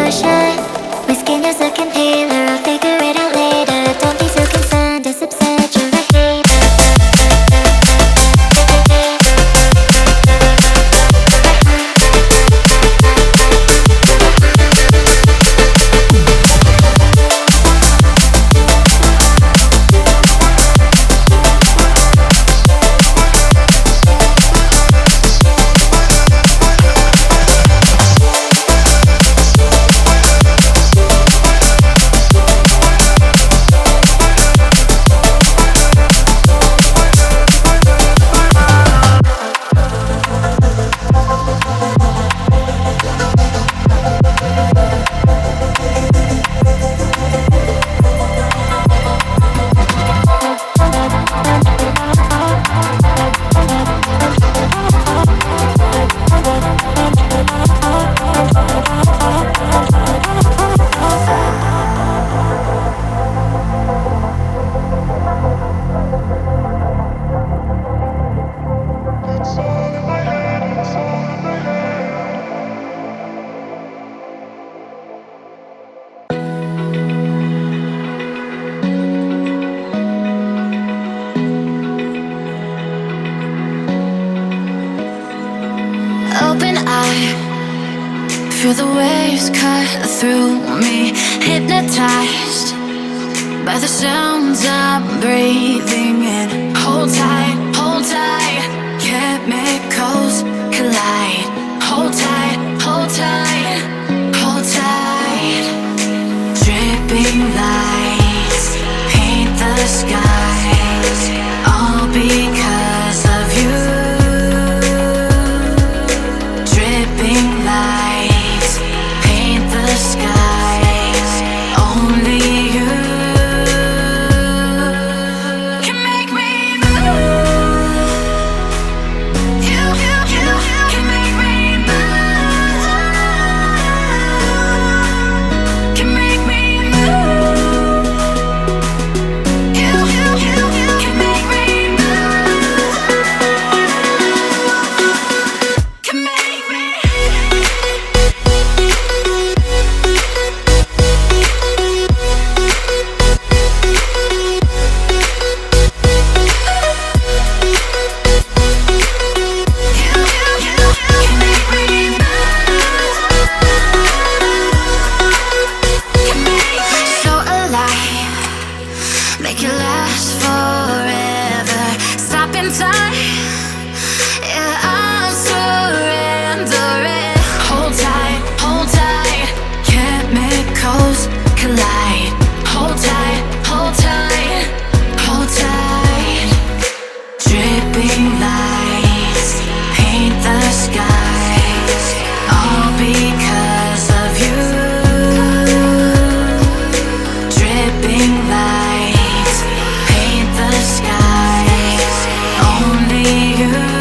potion. Whisking your second healer, I'll figure it out later. Don't be so concerned, just upset, you're a hater. Open eye, feel the waves cut through me. Hypnotized by the sounds I'm breathing in. Hold tight, hold tight. Chemicals collide. Hold tight, hold tight, hold tight. Dripping lights paint the skies, all because of you. Dripping lights paint the skies, only you can make me move. You can make me move. Can make me move. You can make me move. Can make me. So alive, make it last forever. Stop in time, yeah, I'm surrendering. Hold tight, chemicals collide. Hold tight, hold tight, hold tight. Dripping lights paint the skies, all because of you. Dripping lights paint the skies, only you.